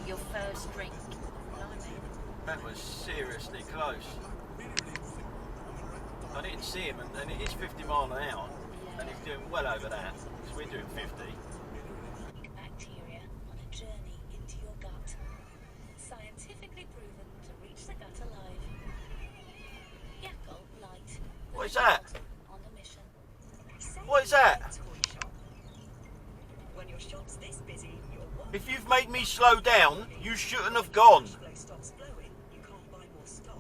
your first drink. That was seriously close. I didn't see him, and it is 50 miles an hour, and he's doing well over that, because we're doing 50. Bacteria on a journey into your gut. Scientifically proven to reach the gut alive. Yakult Light. What is that? On a mission. What is that? When your shop's this busy, you're what? If you've made me slow down, you shouldn't have gone. Stops flowing, you can't buy more stock.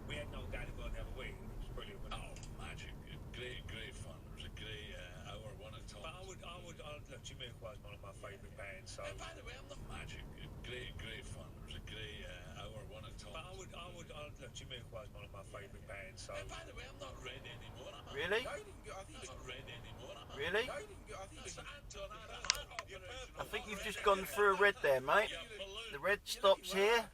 We had no doubt about that way. It was brilliant. Oh, magic. Great fun. It was a great hour, one at But I would, look, Jamiroquai is one of my favourite bands, so... And by the way, I'm not magic. Great fun. It was a great hour, one at But I would, look, Jamiroquai is one of my favourite bands, so... And by the way, I'm not red anymore. Really? I'm not red anymore. Really? I think you've just gone through a red there, mate. The red stops here.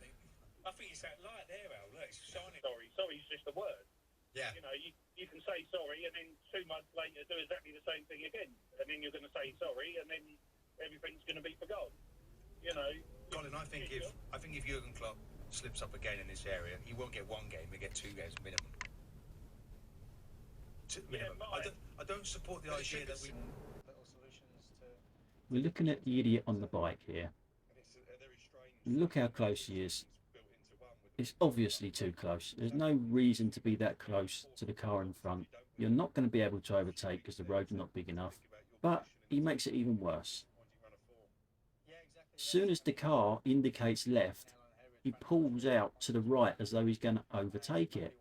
I think it's that light there, Al. Look, it's shining. Sorry's just a word. Yeah. You know, you can say sorry and then 2 months later do exactly the same thing again. And then you're going to say sorry and then everything's going to be forgotten. You know. Colin, I think if Jurgen Klopp slips up again in this area, he won't get 1 game, he'll get 2 games minimum. Minimum. I don't support the idea that we... We're looking at the idiot on the bike here. Look how close he is. It's obviously too close. There's no reason to be that close to the car in front. You're not going to be able to overtake because the road's not big enough. But he makes it even worse. As soon as the car indicates left, he pulls out to the right as though he's going to overtake it.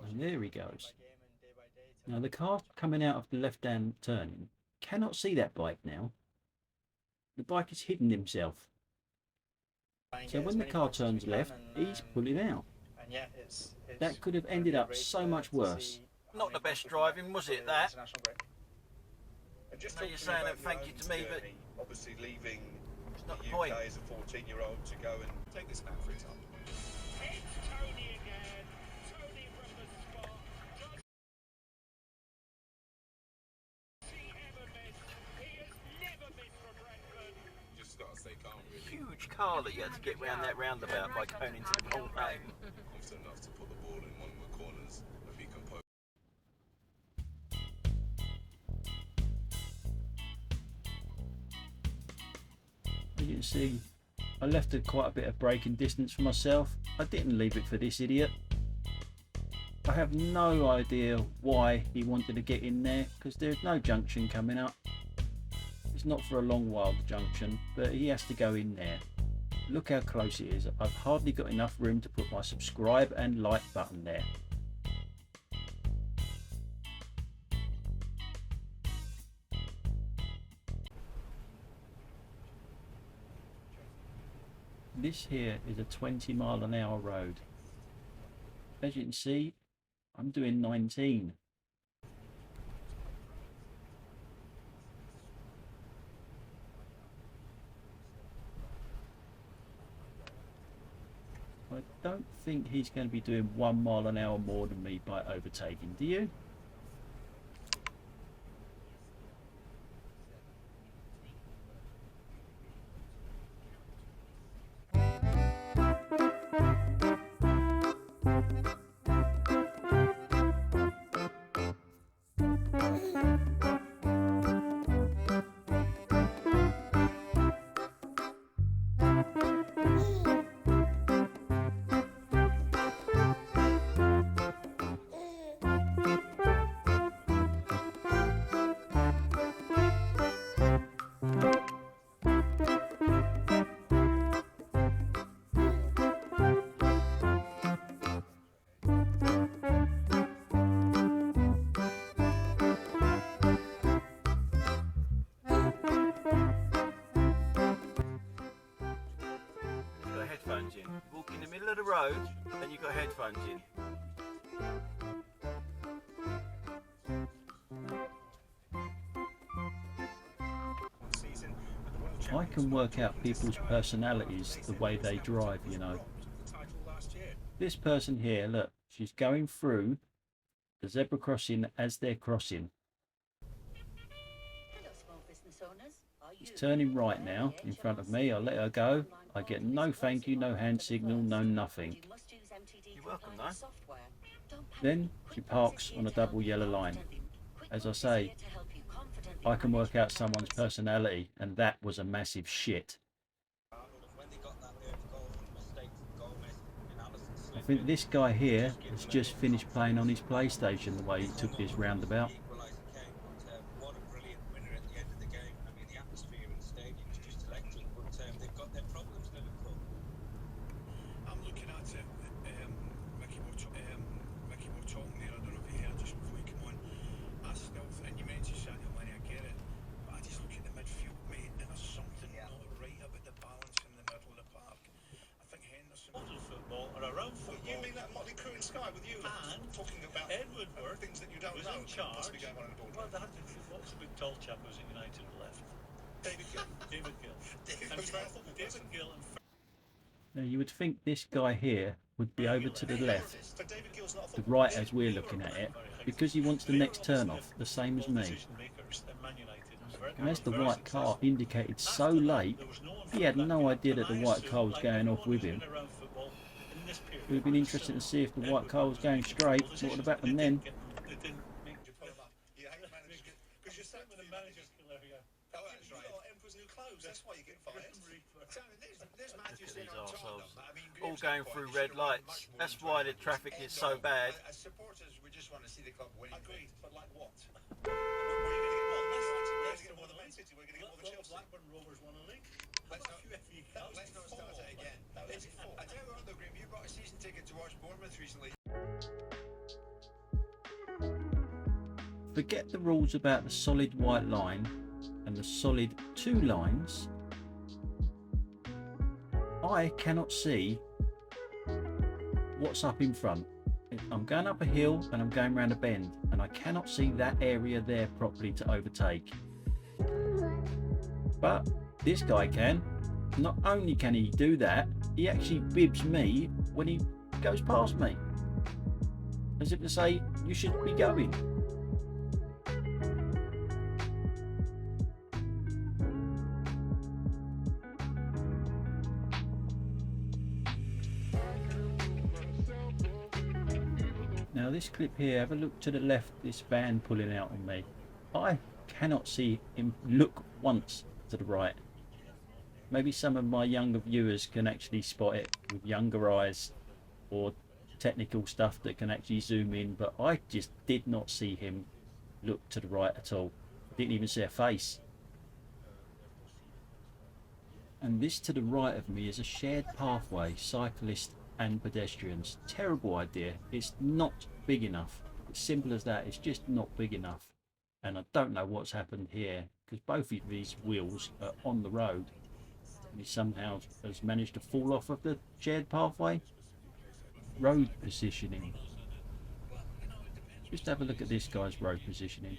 And there he goes. Now the car coming out of the left-hand turning cannot see that bike now. The bike has hidden himself. So when the car turns left, he's pulling out. That could have ended up so much worse. Not the best driving, was it, that? So you're saying that thank you to me, but obviously leaving it's not the the point. UK as a 14-year-old to go and take this man for example. It's Tony again. Tony from the spot. He ever missed. He has never missed from Brentford. Just got to stay calm. Huge car that you had to get round that roundabout by going into the wrong lane. Confident enough to put the ball in one of the corners and be composed. As you can see, I left quite a bit of braking distance for myself. I didn't leave it for this idiot. I have no idea why he wanted to get in there, because there's no junction coming up. It's not for a long while, the junction, but he has to go in there. Look how close it is. I've hardly got enough room to put my subscribe and like button there. This here is a 20-mile-an-hour road. As you can see, I'm doing 19. I don't think he's going to be doing 1 mile an hour more than me by overtaking, do you? Headphones in. Walk in the middle of the road and you've got headphones in. I can work out people's personalities the way they drive, you know. This person here, look, she's going through the zebra crossing as they're crossing. Hello, small business owners. Are you It's turning right now in front of me. I let her go. I get no thank you, no hand signal, no nothing. You must use MTD You're welcome, compliant though. software. Don't panic. Then she parks on a double yellow line. As I say, I can work out someone's personality, and that was a massive shit. I think this guy here has just finished playing on his PlayStation the way he took this roundabout. What a brilliant winner at the end of the game. I mean, the atmosphere in the stadium is just electric, but they've got their problems, Liverpool. I'm looking at it. Mickey were talking there. I don't know if you heard just before you come on. I still, and you mentioned Sadio Mane, I get it. But I just look at the midfield, mate, and there's something not right about the balance in the middle of the park. I think Henderson was football or around football. You mean that motley crew in Sky with you? And talking about Edward Worth things that you don't was know in charge. possibly going on in the boardroom. Well, they had to. What was the big tall chap who was at United who left? David Gill. David Gill. David Gill and Now you would think this guy here would be over to the left, the right as we're looking at it, because he wants the next turn off, the same as me. And as the white car indicated so late, he had no idea that the white car was going off with him. It would have been interesting to see if the white car was going straight, what would have happened then. Because you're sat with the manager. Oh, that's right. Emperor's New Clothes, that's why you get fired. There's Matthews These there on arseholes. Tottenham. I mean, All Graham's going point, through they red should have won lights. much more That's than why the Jordan. traffic is so End of. bad. As supporters, we just want to see the club winning. Agreed, but like what? We're going to get more. We're going to get more than Man City. We're going to get more than Chelsea. Blackburn Rovers won a league. Let's not start it again. I tell you what, though, Graham, you bought a season ticket to watch Bournemouth recently. Forget the rules about the solid white line and the solid two lines. I cannot see what's up in front. I'm going up a hill and I'm going round a bend, and I cannot see that area there properly to overtake. But this guy can. Not only can he do that, he actually bibs me when he goes past me, as if to say, you should be going. Now this clip here, have a look to the left, this van pulling out on me. I cannot see him look once to the right. Maybe some of my younger viewers can actually spot it with younger eyes or technical stuff that can actually zoom in, but I just did not see him look to the right at all. Didn't even see a face. And this to the right of me is a shared pathway, cyclists and pedestrians. Terrible idea. It's not big enough. It's simple as that. It's just not big enough. And I don't know what's happened here, because both of these wheels are on the road. And he somehow has managed to fall off of the shared pathway. Road positioning. Just have a look at this guy's road positioning.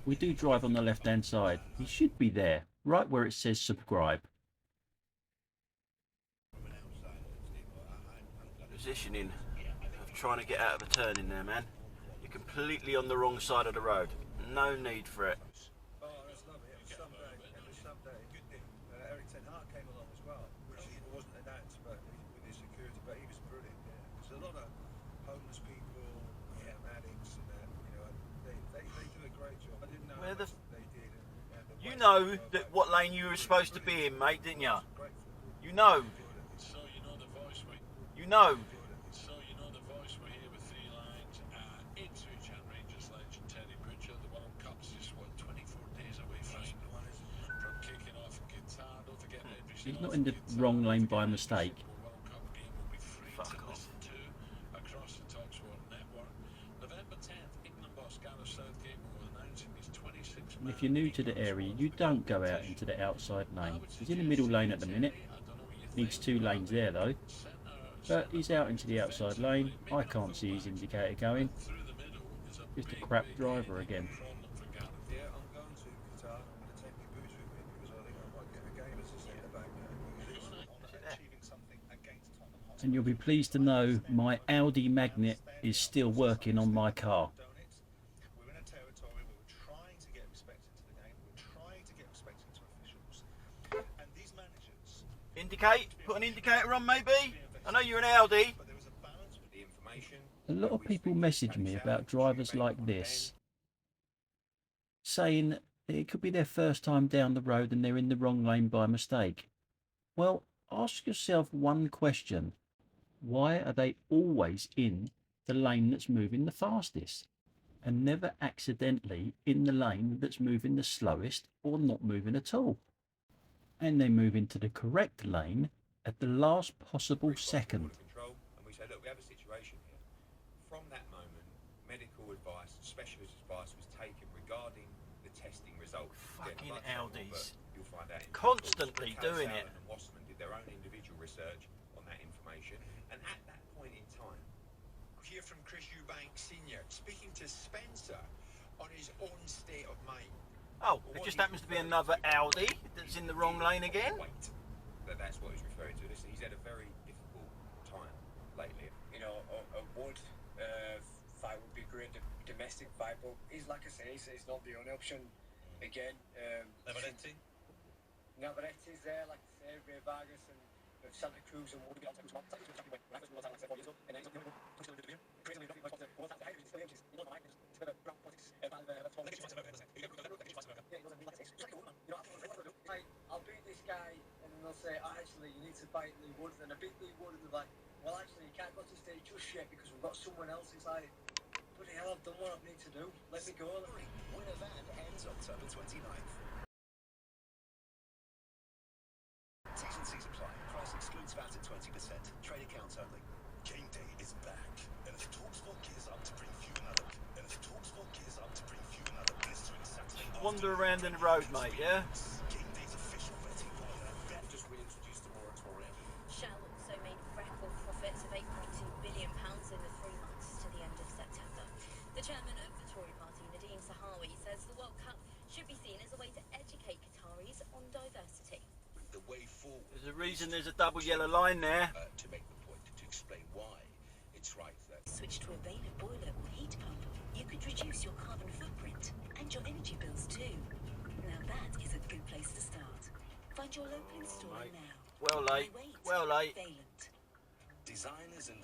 We do drive on the left hand side. He should be there, right where it says subscribe. Positioning of trying to get out of a turn in there, man. You're completely on the wrong side of the road. No need for it. Oh, that's lovely. It was someday. Good day. Eric Ten Hag came along as well, which wasn't announced, but with his security, but he was brilliant. Yeah. There's a lot of homeless people, addicts, and they do a great job. I didn't know Where how the much they did. And You know that what lane you were supposed to be in, mate, didn't you? You know. So you know the voice we. You know. So you know the voice we hear with three lines. Ipswich and Rangers legend Terry Pritchard. The World Cup's just 24 days away from kicking off guitar. Don't forget every He's not in the wrong lane by mistake. World Cup game will be free Fuck to off. listen to across the Talksport network. November 10th, England boss Gareth Southgate will announce his 26th. And if you're new to the area, you don't go out into the outside lane. He's in the middle lane at the minute. Needs two lanes there though. But he's out into the outside lane. I can't see his indicator going. Just a crap driver again. yeah, I'm going to Qatar. I'm going to take my boots with me because I think I might get a game as a centre back now. Achieving something against Tottenham And you'll be pleased to know my Audi magnet is still working on my car. We're in a territory where we're trying to get respect into the game, we're trying to get respect into officials. And these managers... Indicate? Put an indicator on maybe? I know you're an Audi. But there was a balance with the information. A lot of people message me about drivers like this, saying it could be their first time down the road and they're in the wrong lane by mistake. Well, ask yourself one question. Why are they always in the lane that's moving the fastest and never accidentally in the lane that's moving the slowest or not moving at all? And they move into the correct lane at the last possible second. And we say, look, we have a situation here. From that moment, medical advice, specialist advice was taken regarding the testing results. Fucking Audis. You'll find out Constantly doing it. And Wasserman did their own individual research on that information. And at that point in time, Hear from Chris Eubank Sr. speaking to Spencer on his own state of mind. Oh, it just happens to be another Audi that's in the wrong lane again. wait, that's what he's referring to. Listen, he's had a very difficult time lately. You know, a wood fight would be great, domestic fight, but he's like I say, it's not the only option. Again, Navarrete's there, like I say, Ray Vargas and Santa Cruz and Woody. I'll beat this guy, and then they'll say, oh, actually, you need to fight Lee Wood. And I beat Lee Wood, and they're like, well, actually, you can't go to stage just yet because we've got someone else. It's like, bloody hell, I've done what I need to do. Let me go. Winner van ends October 29th. T's and C's apply. Price excludes VAT at 20%. Trade accounts only. Game day is back. And if TalkSport gears up to bring you another. Wander around in the road, mate, yeah? Game day's official betting partner. Just reintroduced the moratorium. Shell also made record profits of £8.2 billion in the 3 months to the end of September. The chairman of the Tory party, Nadine Sahawi, says the World Cup should be seen as a way to educate Qataris on diversity. The way forward. There's a reason there's a double yellow line there. To make the point, to explain why it's right that... Switch to a Baylor boiler or heat pump. You could reduce your carbon footprint and your energy bills too. Now that is a good place to start. Find your local installer now. Well late. Wait, Well late. Valent. Designers and